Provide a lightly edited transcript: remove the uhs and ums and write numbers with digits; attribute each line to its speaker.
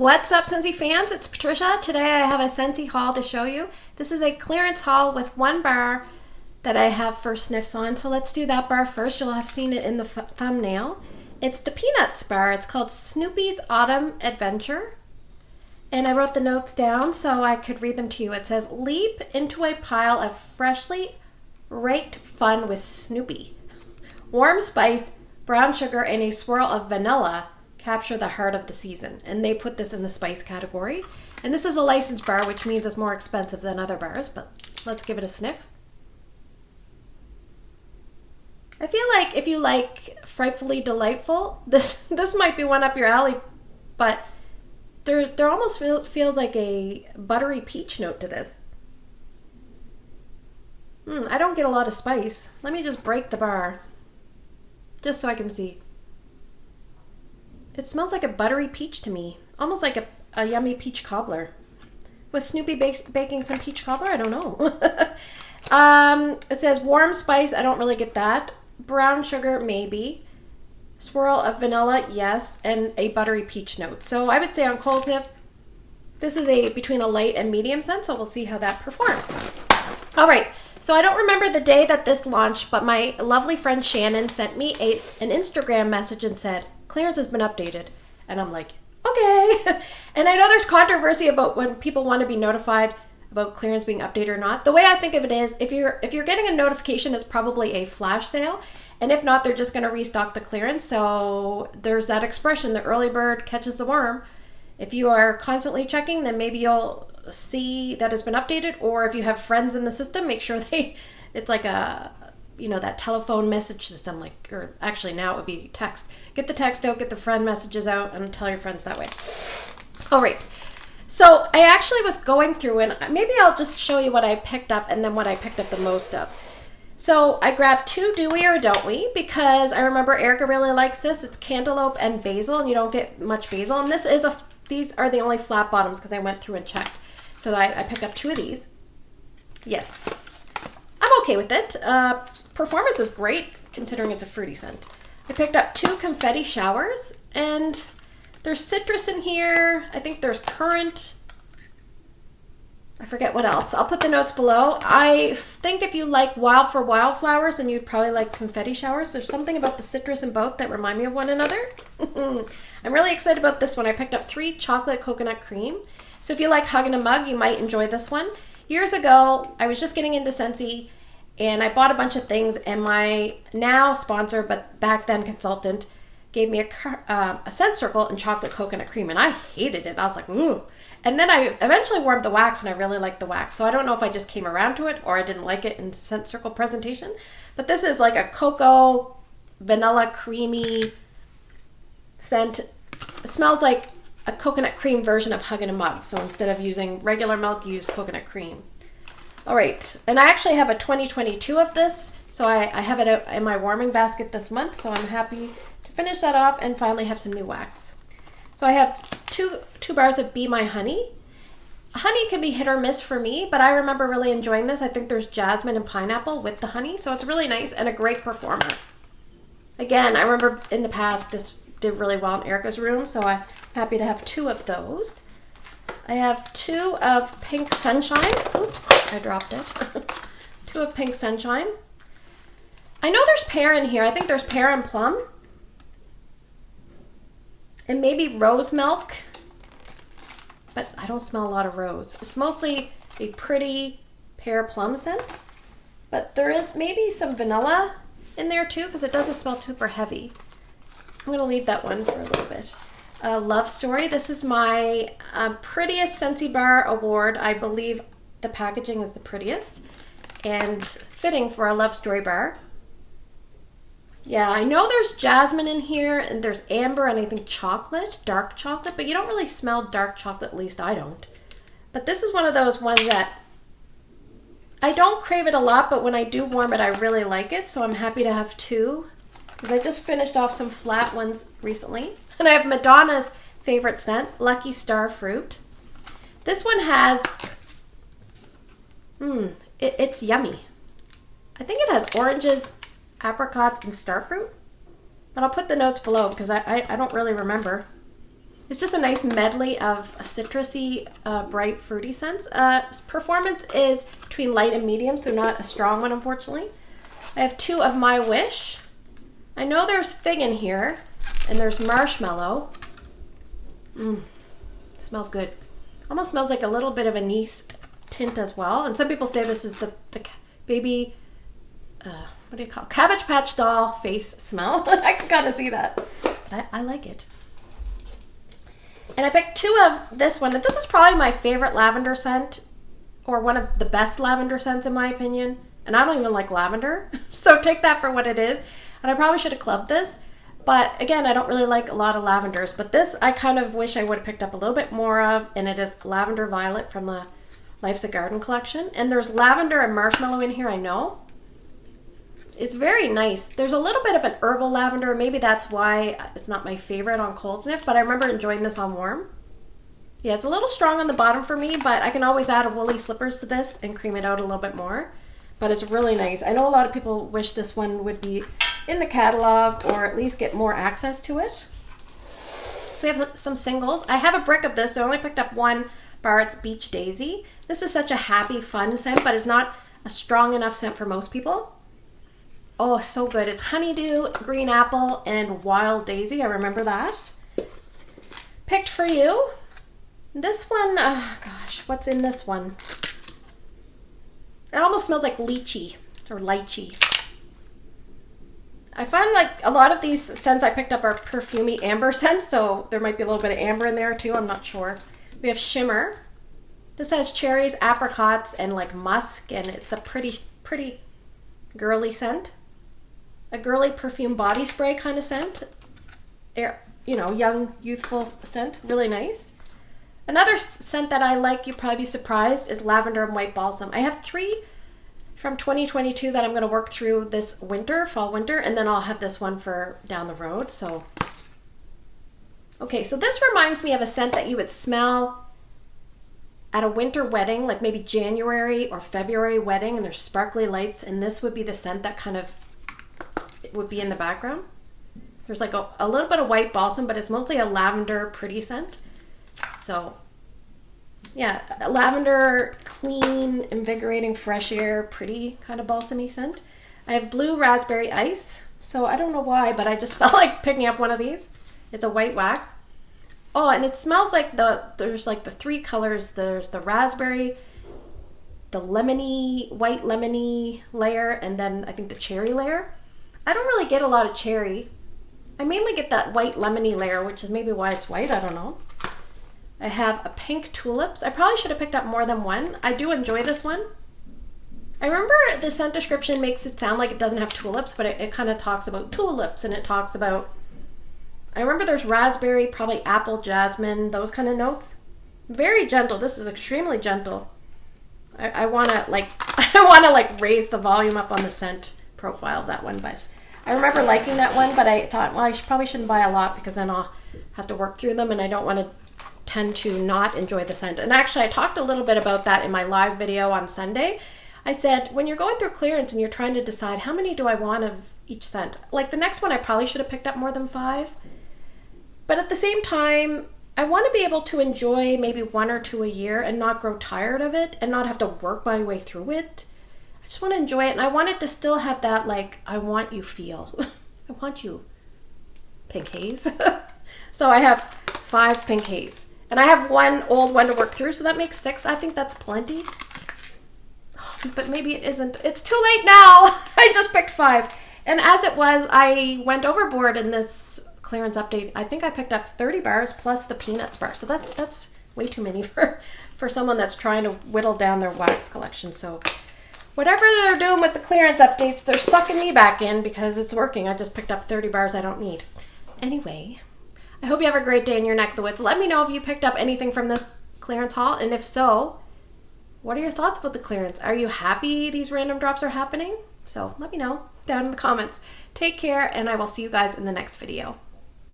Speaker 1: What's up, Scentsy fans? It's Patricia. Today I have a Scentsy haul to show you. This is a clearance haul with one bar that I have for Sniffs on. So let's do that bar first. You'll have seen it in the thumbnail. It's the Peanuts bar. It's called Snoopy's Autumn Adventure. And I wrote the notes down so I could read them to you. It says, leap into a pile of freshly raked fun with Snoopy. Warm spice, brown sugar, and a swirl of vanilla capture the heart of the season. And they put this in the spice category. And this is a licensed bar, which means it's more expensive than other bars, but let's give it a sniff. I feel like if you like Frightfully Delightful, this might be one up your alley, but there almost feels like a buttery peach note to this. I don't get a lot of spice. Let me just break the bar, just so I can see. It smells like a buttery peach to me, almost like a yummy peach cobbler. Was Snoopy baking some peach cobbler? I don't know. It says warm spice. I don't really get that. Brown sugar, maybe. Swirl of vanilla, yes, and a buttery peach note. So I would say on cold sniff, this is between a light and medium scent, so we'll see how that performs. All right, so I don't remember the day that this launched, but my lovely friend Shannon sent me an Instagram message and said, clearance has been updated. And I'm like, okay. And I know there's controversy about when people want to be notified about clearance being updated or not. The way I think of it is, if you're getting a notification, it's probably a flash sale. And if not, they're just going to restock the clearance. So there's that expression, the early bird catches the worm. If you are constantly checking, then maybe you'll see that it's been updated. Or if you have friends in the system, make sure it's like that telephone message system, or actually now it would be text. Get the text out, get the friend messages out, and tell your friends that way. All right. So I actually was going through, and maybe I'll just show you what I picked up and then what I picked up the most of. So I grabbed 2 Do We or Don't We, because I remember Erica really likes this. It's cantaloupe and basil, and you don't get much basil. And these are the only flat bottoms because I went through and checked. So I picked up 2 of these. Yes, I'm okay with it. Performance is great considering it's a fruity scent. I picked up 2 confetti showers, and there's citrus in here. I think there's currant. I forget what else. I'll put the notes below. I think if you like wildflowers, then you'd probably like confetti showers. There's something about the citrus in both that remind me of one another. I'm really excited about this one. I picked up 3 chocolate coconut cream. So if you like Hug in a Mug, you might enjoy this one. Years ago, I was just getting into Scentsy, and I bought a bunch of things, and my now sponsor, but back then consultant, gave me a scent circle and chocolate coconut cream, and I hated it. I was like, ooh. And then I eventually warmed the wax, and I really liked the wax. So I don't know if I just came around to it or I didn't like it in scent circle presentation. But this is like a cocoa, vanilla, creamy scent. It smells like a coconut cream version of Hug in a Mug. So instead of using regular milk, you use coconut cream. All right. And I actually have a 2022 of this. So I have it in my warming basket this month. So I'm happy to finish that off and finally have some new wax. So I have two bars of Be My Honey. Honey can be hit or miss for me, but I remember really enjoying this. I think there's jasmine and pineapple with the honey, so it's really nice and a great performer. Again, I remember in the past this did really well in Erica's room, so I'm happy to have 2 of those. I have 2 of Pink Sunshine. Oops, I dropped it. 2 of Pink Sunshine. I know there's pear in here. I think there's pear and plum. And maybe rose milk, but I don't smell a lot of rose. It's mostly a pretty pear plum scent, but there is maybe some vanilla in there too because it doesn't smell super heavy. I'm going to leave that one for a little bit. Love Story. This is my prettiest Scentsy bar award. I believe the packaging is the prettiest and fitting for a Love Story bar. Yeah, I know there's jasmine in here, and there's amber, and I think chocolate, dark chocolate, but you don't really smell dark chocolate, at least I don't. But this is one of those ones that I don't crave it a lot, but when I do warm it, I really like it, so I'm happy to have 2, because I just finished off some flat ones recently. And I have Madonna's favorite scent, Lucky Star Fruit. This one has, it's yummy. I think it has oranges, apricots, and starfruit. But I'll put the notes below because I don't really remember. It's just a nice medley of citrusy, bright, fruity scents. Performance is between light and medium, so not a strong one, unfortunately. I have 2 of My Wish. I know there's fig in here, and there's marshmallow. Smells good. Almost smells like a little bit of anise tint as well. And some people say this is the baby, what do you call it? Cabbage Patch Doll face smell. I can kind of see that. But I like it. And I picked 2 of this one. This is probably my favorite lavender scent, or one of the best lavender scents in my opinion. And I don't even like lavender, so take that for what it is. And I probably should have clubbed this. But again, I don't really like a lot of lavenders. But this I kind of wish I would have picked up a little bit more of. And it is Lavender Violet from the Life's a Garden collection. And there's lavender and marshmallow in here, I know. It's very nice. There's a little bit of an herbal lavender. Maybe that's why it's not my favorite on cold sniff. But I remember enjoying this on warm. Yeah, it's a little strong on the bottom for me. But I can always add a woolly slippers to this and cream it out a little bit more. But it's really nice. I know a lot of people wish this one would be in the catalog or at least get more access to it. So we have some singles. I have a brick of this. So I only picked up 1 bar. It's Beach Daisy. This is such a happy, fun scent, but it's not a strong enough scent for most people. Oh, so good. It's Honeydew, Green Apple, and Wild Daisy. I remember that. Picked for you. This one, oh gosh, what's in this one? It almost smells like lychee or lychee. I find like a lot of these scents I picked up are perfumey amber scents, so there might be a little bit of amber in there too, I'm not sure. We have Shimmer. This has cherries, apricots, and like musk, and it's a pretty girly scent. A girly perfume body spray kind of scent. You know, young, youthful scent, really nice. Another scent that I like, you'd probably be surprised, is Lavender and White Balsam. I have 3 from 2022 that I'm going to work through this winter, fall, winter, and then I'll have this one for down the road. So, okay, so this reminds me of a scent that you would smell at a winter wedding, like maybe January or February wedding, and there's sparkly lights, and this would be the scent that kind of it would be in the background. There's like a little bit of white balsam, but it's mostly a lavender pretty scent. So yeah, lavender, clean, invigorating, fresh air, pretty kind of balsamy scent. I have Blue Raspberry Ice. So I don't know why, but I just felt like picking up one of these. It's a white wax. Oh, and it smells like there's like the 3 colors. There's the raspberry, the lemony, white lemony layer, and then I think the cherry layer. I don't really get a lot of cherry. I mainly get that white lemony layer, which is maybe why it's white, I don't know. I have a Pink Tulips. I probably should have picked up more than one. I do enjoy this one. I remember the scent description makes it sound like it doesn't have tulips, but it kind of talks about tulips, and it talks about, I remember there's raspberry, probably apple, jasmine, those kind of notes. Very gentle. This is extremely gentle. I want to like raise the volume up on the scent profile of that one, but I remember liking that one, but I thought, well, probably shouldn't buy a lot because then I'll have to work through them, and I don't want to tend to not enjoy the scent. And actually I talked a little bit about that in my live video on Sunday. I said, when you're going through clearance and you're trying to decide how many do I want of each scent, like the next one I probably should have picked up more than 5, but at the same time I want to be able to enjoy maybe 1 or 2 a year and not grow tired of it and not have to work my way through it. I just want to enjoy it, and I want it to still have that like I want you feel. I want you, Pink Haze. So I have 5 Pink Haze. And I have 1 old one to work through, so that makes 6. I think that's plenty. Oh, but maybe it isn't. It's too late now. I just picked 5. And as it was, I went overboard in this clearance update. I think I picked up 30 bars plus the Peanuts bar. So that's way too many for someone that's trying to whittle down their wax collection. So whatever they're doing with the clearance updates, they're sucking me back in because it's working. I just picked up 30 bars I don't need. Anyway, I hope you have a great day in your neck of the woods. Let me know if you picked up anything from this clearance haul, and if so, what are your thoughts about the clearance? Are you happy these random drops are happening? So let me know down in the comments. Take care, and I will see you guys in the next video.